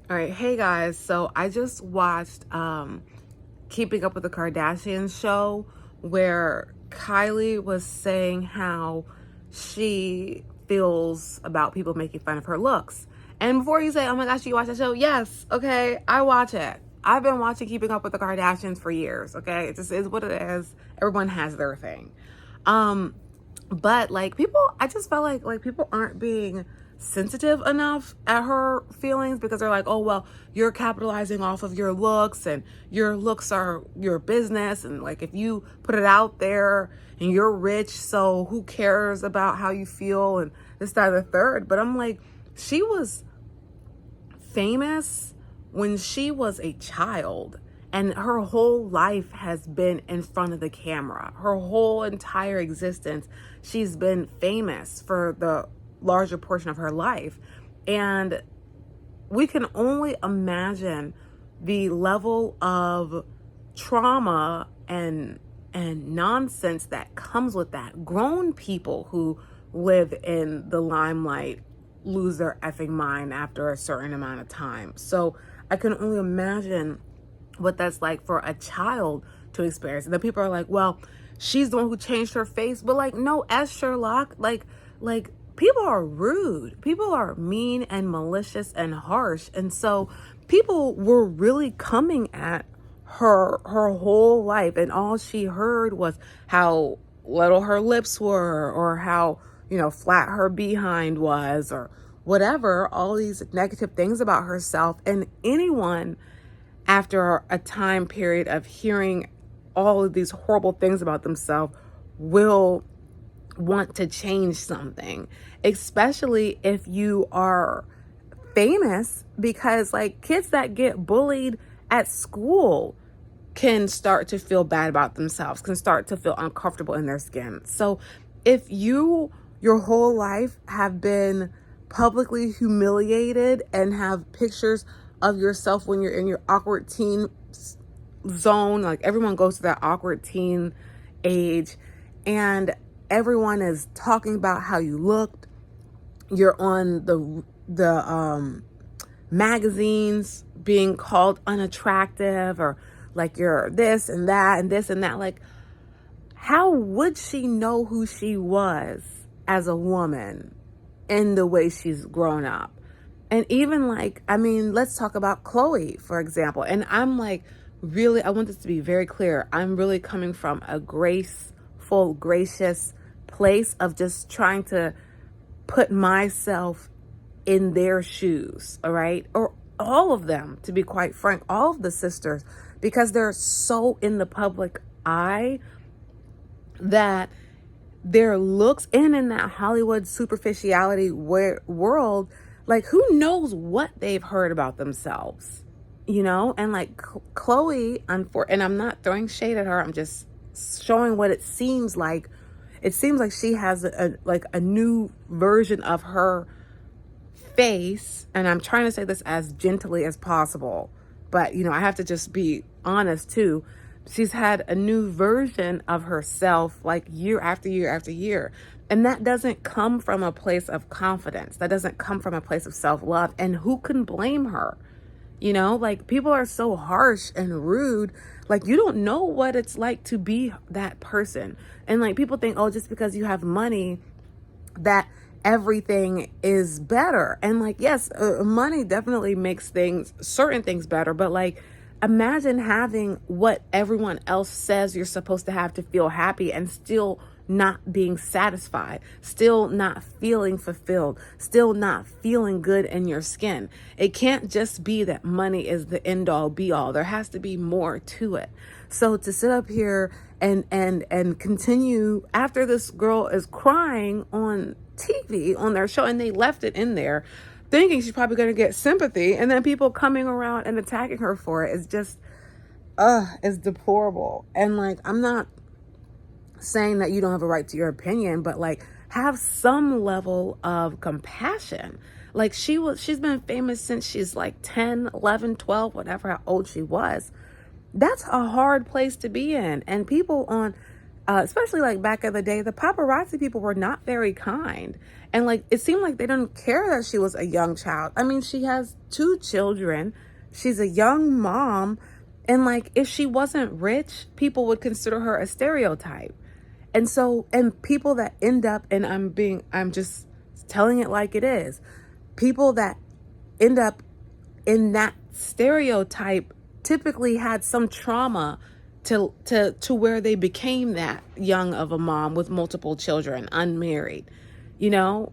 All right, hey guys. So I just watched Keeping Up with the Kardashians show where Kylie was saying how she feels about people making fun of her looks. And before you say, "Oh my gosh, you watch that show?" Yes, okay, I watch it. I've been watching Keeping Up with the Kardashians for years, okay? It just is what it is. Everyone has their thing. But like people, I just felt like people aren't being sensitive enough at her feelings because they're like, oh well, you're capitalizing off of your looks and your looks are your business, and like if you put it out there and you're rich, so who cares about how you feel and this, that, and the third. But I'm like, she was famous when she was a child, and her whole life has been in front of the camera. Her whole entire existence, she's been famous for the larger portion of her life. And we can only imagine the level of trauma and nonsense that comes with that. Grown people who live in the limelight lose their effing mind after a certain amount of time. So I can only imagine what that's like for a child to experience. And then people are like, well, she's the one who changed her face. But like, no, as Sherlock, like people are rude. People are mean and malicious and harsh. And so people were really coming at her whole life, and all she heard was how little her lips were, or how, flat her behind was, or whatever, all these negative things about herself. And anyone after a time period of hearing all of these horrible things about themselves will want to change something, especially if you are famous, because like kids that get bullied at school can start to feel bad about themselves, can start to feel uncomfortable in their skin. So if you your whole life have been publicly humiliated and have pictures of yourself when you're in your awkward teen zone, like everyone goes to that awkward teen age, and everyone is talking about how you looked, you're on the magazines being called unattractive, or like you're this and that and this and that, like how would she know who she was as a woman in the way she's grown up? And even like, I mean, let's talk about Chloe, for example. And I'm like, really, I want this to be very clear. I'm really coming from a graceful, gracious place of just trying to put myself in their shoes, all right? Or all of them, to be quite frank, all of the sisters, because they're so in the public eye that their looks, and in that Hollywood superficiality world, like who knows what they've heard about themselves, And like Chloe, and I'm not throwing shade at her, I'm just showing what it seems like. It seems like she has a new version of her face, and I'm trying to say this as gently as possible, but I have to just be honest too. She's had a new version of herself like year after year after year. And that doesn't come from a place of confidence. That doesn't come from a place of self-love. And who can blame her? Like people are so harsh and rude. Like you don't know what it's like to be that person. And like people think, oh, just because you have money, that everything is better. And like, yes, money definitely makes certain things better. But like, imagine having what everyone else says you're supposed to have to feel happy and still not being satisfied, still not feeling fulfilled, still not feeling good in your skin. It can't just be that money is the end all be all. There has to be more to it. So to sit up here and continue after this girl is crying on TV on their show, and they left it in there thinking she's probably going to get sympathy, and then people coming around and attacking her for it is just is deplorable. And like, I'm not saying that you don't have a right to your opinion, but like have some level of compassion. Like she's been famous since she's like 10, 11, 12, whatever how old she was. That's a hard place to be in. And people on especially like back in the day, the paparazzi people were not very kind. And like, it seemed like they didn't care that she was a young child. I mean, she has 2 children. She's a young mom. And like, if she wasn't rich, people would consider her a stereotype. And so, and people that end up, and I'm just telling it like it is, people that end up in that stereotype typically had some trauma to where they became that young of a mom with multiple children, unmarried. You know,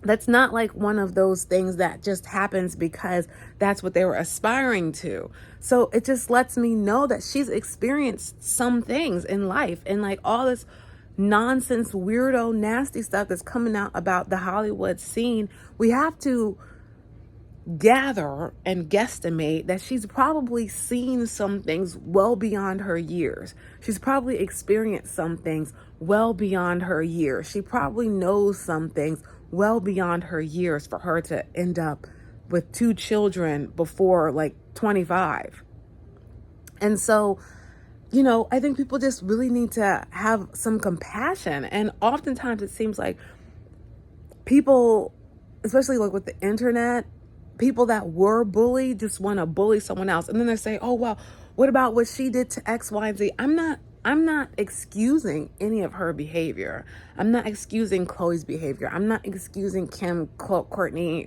that's not like one of those things that just happens because that's what they were aspiring to. So it just lets me know that she's experienced some things in life, and like all this nonsense, weirdo, nasty stuff that's coming out about the Hollywood scene, we have to gather and guesstimate that she's probably seen some things well beyond her years. She's probably experienced some things well beyond her years. She probably knows some things well beyond her years for her to end up with 2 children before like 25. And so, you know, I think people just really need to have some compassion. And oftentimes it seems like people, especially like with the internet, people that were bullied just want to bully someone else. And then they say, oh, well, what about what she did to X, Y, and Z? I'm not excusing any of her behavior. I'm not excusing Chloe's behavior. I'm not excusing Kim, Courtney,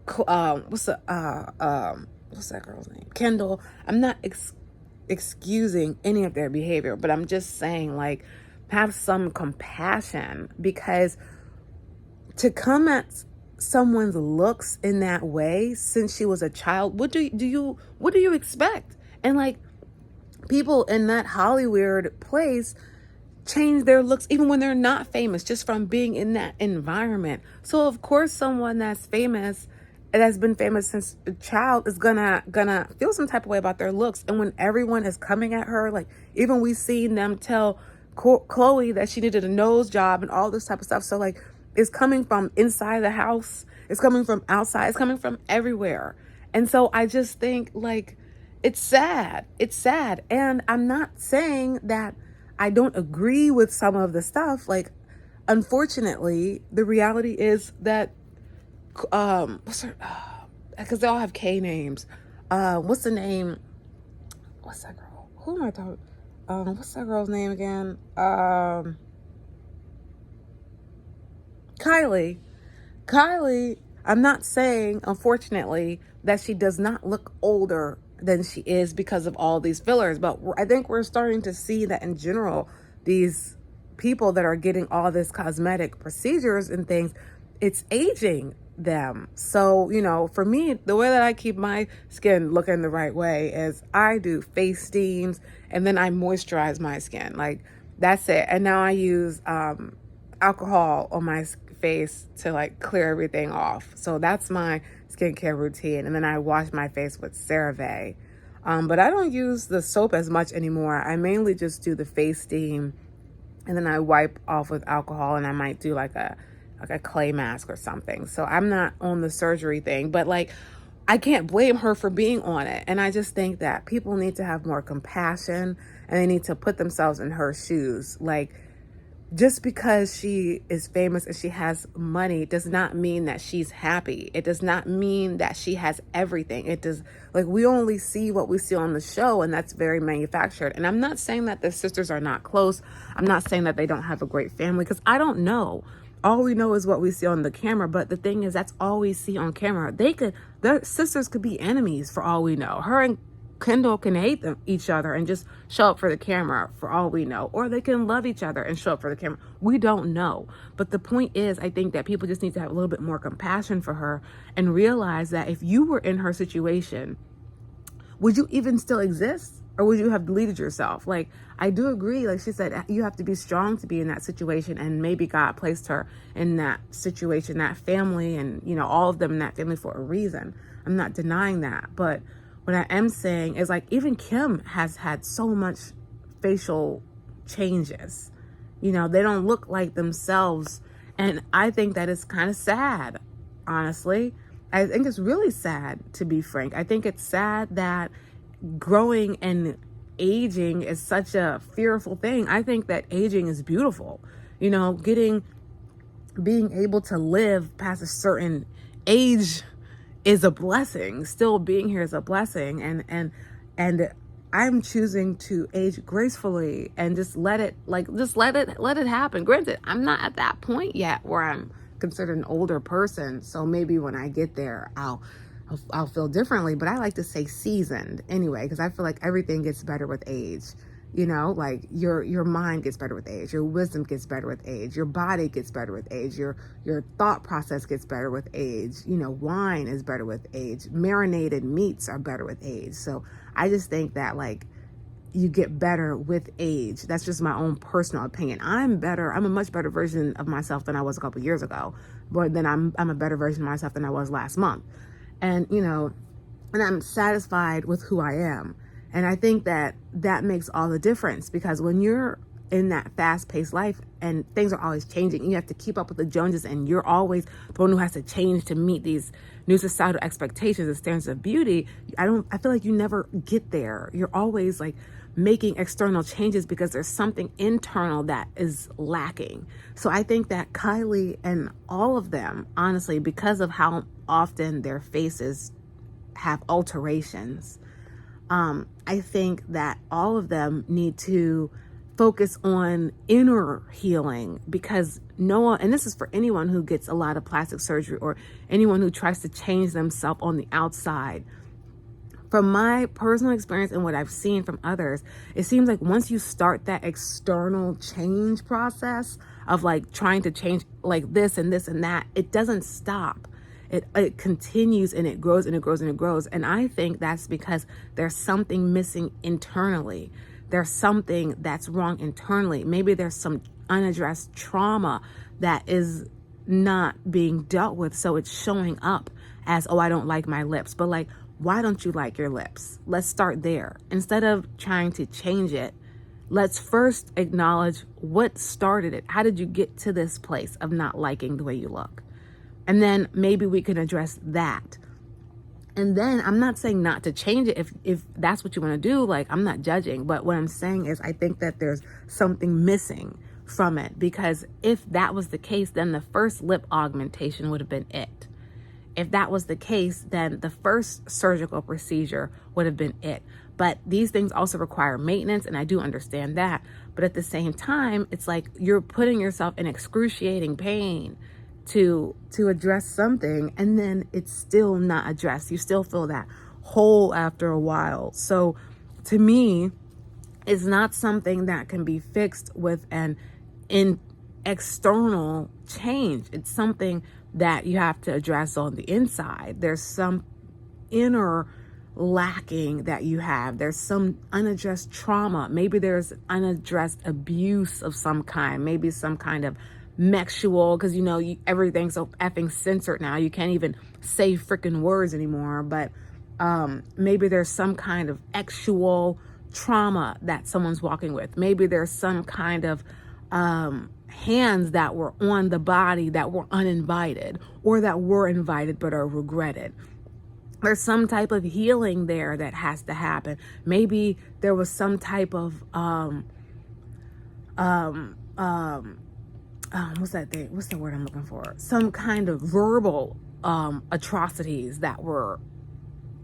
what's that girl's name? Kendall. I'm not excusing any of their behavior, but I'm just saying, like, have some compassion, because to come at someone's looks in that way since she was a child, what do you expect? And like, people in that Hollywood place change their looks even when they're not famous, just from being in that environment. So of course someone that's famous, that's been famous since a child, is gonna feel some type of way about their looks. And when everyone is coming at her, like, even we seen them tell Chloe that she needed a nose job and all this type of stuff. So like, it's coming from inside the house, it's coming from outside, it's coming from everywhere. And so I just think, like, it's sad. And I'm not saying that I don't agree with some of the stuff. Like, unfortunately, the reality is that, what's her, because they all have K names. What's the name? What's that girl? Who am I talking? What's that girl's name again? Kylie, I'm not saying, unfortunately, that she does not look older than she is because of all these fillers, but I think we're starting to see that in general, these people that are getting all this cosmetic procedures and things, it's aging them. So, you know, for me, the way that I keep my skin looking the right way is I do face steams, and then I moisturize my skin. Like, that's it. And now I use alcohol on my face to like clear everything off. So that's my skincare routine. And then I wash my face with CeraVe. But I don't use the soap as much anymore. I mainly just do the face steam, and then I wipe off with alcohol, and I might do like a clay mask or something. So I'm not on the surgery thing, but like, I can't blame her for being on it. And I just think that people need to have more compassion, and they need to put themselves in her shoes. Like, just because she is famous and she has money does not mean that she's happy. It does not mean that she has everything. It does, like, we only see what we see on the show, and that's very manufactured. And I'm not saying that the sisters are not close. I'm not saying that they don't have a great family, because I don't know. All we know is what we see on the camera. But the thing is, that's all we see on camera. Their sisters could be enemies for all we know. Her and Kendall can hate each other and just show up for the camera for all we know, or they can love each other and show up for the camera. We don't know. But the point is, I think that people just need to have a little bit more compassion for her and realize that if you were in her situation, would you even still exist, or would you have deleted yourself? Like, I do agree, like she said, you have to be strong to be in that situation, and maybe God placed her in that situation, that family, and, you know, all of them in that family for a reason. I'm not denying that. But what I am saying is, like, even Kim has had so much facial changes. You know, they don't look like themselves. And I think that is kind of sad, honestly. I think it's really sad, to be frank. I think it's sad that growing and aging is such a fearful thing. I think that aging is beautiful. You know, being able to live past a certain age is a blessing. Still being here is a blessing. And I'm choosing to age gracefully and just let it happen. Granted, I'm not at that point yet where I'm considered an older person. So maybe when I get there, I'll feel differently, but I like to say seasoned anyway, because I feel like everything gets better with age. You know, like your mind gets better with age, your wisdom gets better with age, your body gets better with age, your thought process gets better with age. You know, wine is better with age, marinated meats are better with age. So I just think that like you get better with age. That's just my own personal opinion. I'm a much better version of myself than I was a couple years ago, but then I'm a better version of myself than I was last month. And, you know, and I'm satisfied with who I am. And I think that makes all the difference, because when you're in that fast-paced life and things are always changing, you have to keep up with the Joneses, and you're always the one who has to change to meet these new societal expectations and standards of beauty. I feel like you never get there. You're always like making external changes because there's something internal that is lacking. So I think that Kylie and all of them, honestly, because of how often their faces have alterations, I think that all of them need to focus on inner healing, because and this is for anyone who gets a lot of plastic surgery or anyone who tries to change themselves on the outside. From my personal experience and what I've seen from others, it seems like once you start that external change process of like trying to change like this and this and that, it doesn't stop. It continues and it grows and it grows and it grows. And I think that's because there's something missing internally. There's something that's wrong internally. Maybe there's some unaddressed trauma that is not being dealt with. So it's showing up as, oh, I don't like my lips. But like, why don't you like your lips? Let's start there. Instead of trying to change it, let's first acknowledge what started it. How did you get to this place of not liking the way you look? And then maybe we can address that. And then I'm not saying not to change it if that's what you want to do. Like, I'm not judging. But what I'm saying is I think that there's something missing from it. Because if that was the case, then the first lip augmentation would have been it. If that was the case, then the first surgical procedure would have been it. But these things also require maintenance, and I do understand that. But at the same time, it's like you're putting yourself in excruciating pain to address something, and then it's still not addressed. You still feel that hole after a while. So to me, it's not something that can be fixed with an external change. It's something that you have to address on the inside. There's some inner lacking that you have. There's some unaddressed trauma. Maybe there's unaddressed abuse of some kind. Maybe some kind of mexual, because you know everything's so effing censored now. You can't even say freaking words anymore. But maybe there's some kind of exual trauma that someone's walking with. Maybe there's some kind of hands that were on the body that were uninvited, or that were invited but are regretted. There's some type of healing there that has to happen. Maybe there was some type of what's that thing? What's the word I'm looking for? Some kind of verbal atrocities that were.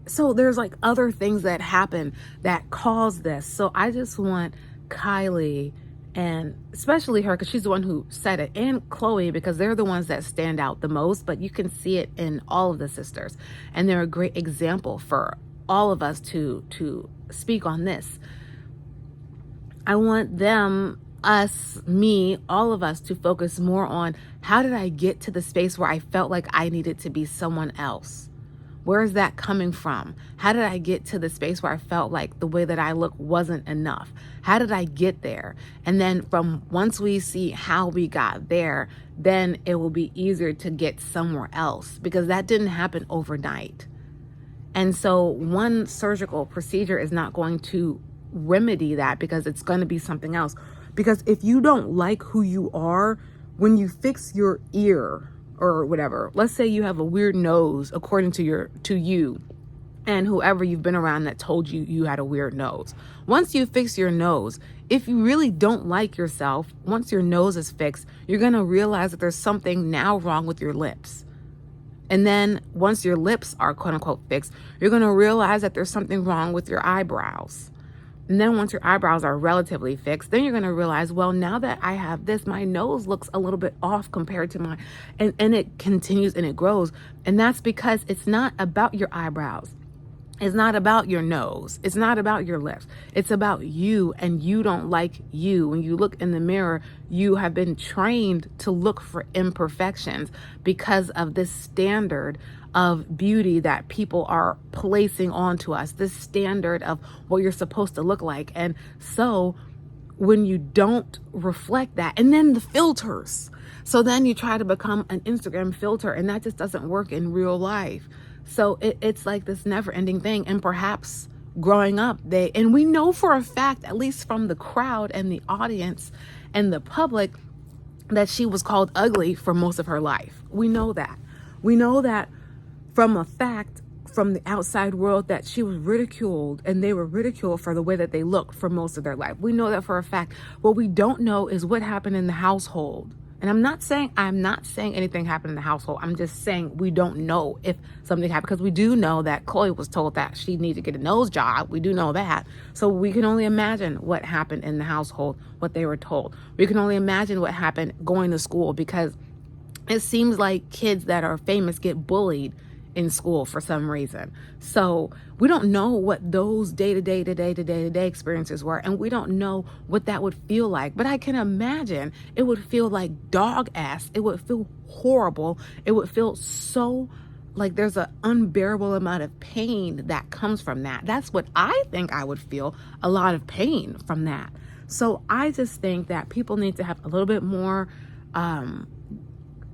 So there's like other things that happen that cause this. So I just want Kylie, and especially her, because she's the one who said it, and Chloe, because they're the ones that stand out the most, but you can see it in all of the sisters. And they're a great example for all of us to speak on this. I want them, us, me, all of us to focus more on how did I get to the space where I felt like I needed to be someone else? Where is that coming from? How did I get to the space where I felt like the way that I look wasn't enough? How did I get there? And then once we see how we got there, then it will be easier to get somewhere else, because that didn't happen overnight. And so one surgical procedure is not going to remedy that, because it's going to be something else. Because if you don't like who you are, when you fix your ear or whatever, let's say you have a weird nose according to you, and whoever you've been around that told you you had a weird nose. Once you fix your nose, if you really don't like yourself, once your nose is fixed, you're going to realize that there's something now wrong with your lips. And then once your lips are quote unquote fixed, you're going to realize that there's something wrong with your eyebrows. And then once your eyebrows are relatively fixed, then you're going to realize, well, now that I have this, my nose looks a little bit off compared to mine. And it continues and it grows. And that's because it's not about your eyebrows. It's not about your nose. It's not about your lips. It's about you, and you don't like you. When you look in the mirror, you have been trained to look for imperfections because of this standard of beauty that people are placing onto us, this standard of what you're supposed to look like. And so when you don't reflect that, and then the filters, so then you try to become an Instagram filter, and that just doesn't work in real life. So it's like this never ending thing. And perhaps growing up, and we know for a fact, at least from the crowd and the audience and the public, that she was called ugly for most of her life. We know that. We know that from a fact from the outside world, that she was ridiculed, and they were ridiculed for the way that they looked for most of their life. We know that for a fact. What we don't know is what happened in the household. And I'm not saying anything happened in the household. I'm just saying we don't know if something happened, because we do know that Chloe was told that she needed to get a nose job. We do know that. So we can only imagine what happened in the household, what they were told. We can only imagine what happened going to school, because it seems like kids that are famous get bullied in school for some reason. So we don't know what those day-to-day experiences were, and we don't know what that would feel like. But I can imagine it would feel like dog ass. It would feel horrible. It would feel so like there's an unbearable amount of pain that comes from that. That's what I think I would feel, a lot of pain from that. So I just think that people need to have a little bit more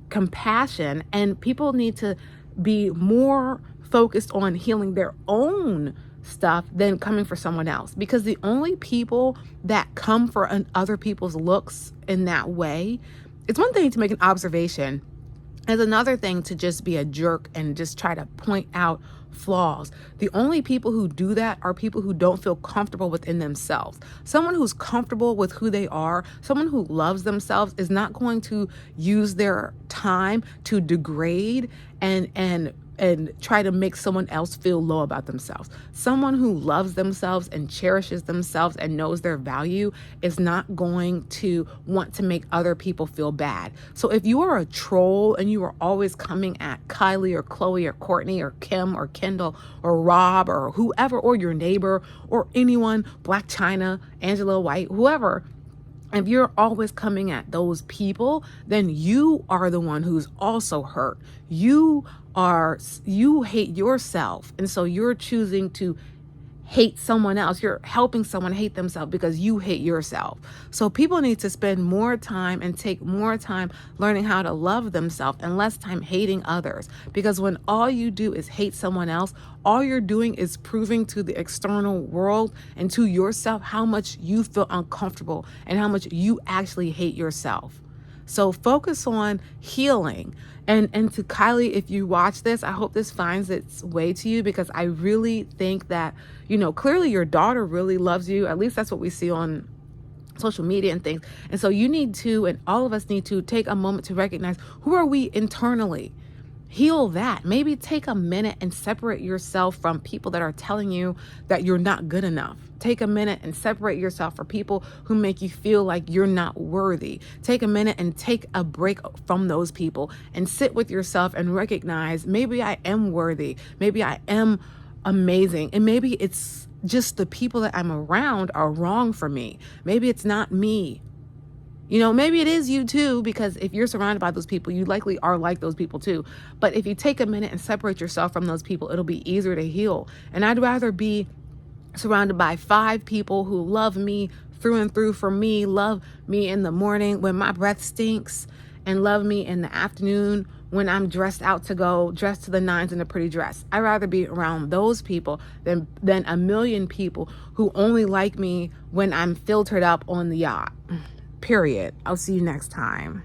compassion, and people need to be more focused on healing their own stuff than coming for someone else. Because the only people that come for other people's looks in that way, it's one thing to make an observation. It's another thing to just be a jerk and just try to point out flaws. The only people who do that are people who don't feel comfortable within themselves. Someone who's comfortable with who they are, someone who loves themselves, is not going to use their time to degrade and try to make someone else feel low about themselves. Someone who loves themselves and cherishes themselves and knows their value is not going to want to make other people feel bad. So if you are a troll and you are always coming at Kylie or Chloe or Courtney or Kim or Kendall or Rob or whoever, or your neighbor or anyone, Black China, Angela White, whoever, if you're always coming at those people, then you are the one who's also hurt. You hate yourself. And so you're choosing to hate someone else. You're helping someone hate themselves because you hate yourself. So people need to spend more time and take more time learning how to love themselves and less time hating others. Because when all you do is hate someone else, all you're doing is proving to the external world and to yourself how much you feel uncomfortable and how much you actually hate yourself. So focus on healing. And to Kylie, if you watch this, I hope this finds its way to you, because I really think that, clearly your daughter really loves you. At least that's what we see on social media and things. And so you need to, and all of us need to, take a moment to recognize, who are we internally? Heal that. Maybe take a minute and separate yourself from people that are telling you that you're not good enough. Take a minute and separate yourself from people who make you feel like you're not worthy. Take a minute and take a break from those people and sit with yourself and recognize, maybe I am worthy. Maybe I am amazing. And maybe it's just the people that I'm around are wrong for me. Maybe it's not me. Maybe it is you too, because if you're surrounded by those people, you likely are like those people too. But if you take a minute and separate yourself from those people, it'll be easier to heal. And I'd rather be surrounded by 5 people who love me through and through, for me, love me in the morning when my breath stinks, and love me in the afternoon when I'm dressed out to go, dressed to the nines in a pretty dress. I'd rather be around those people than a million people who only like me when I'm filtered up on the yacht. Period. I'll see you next time.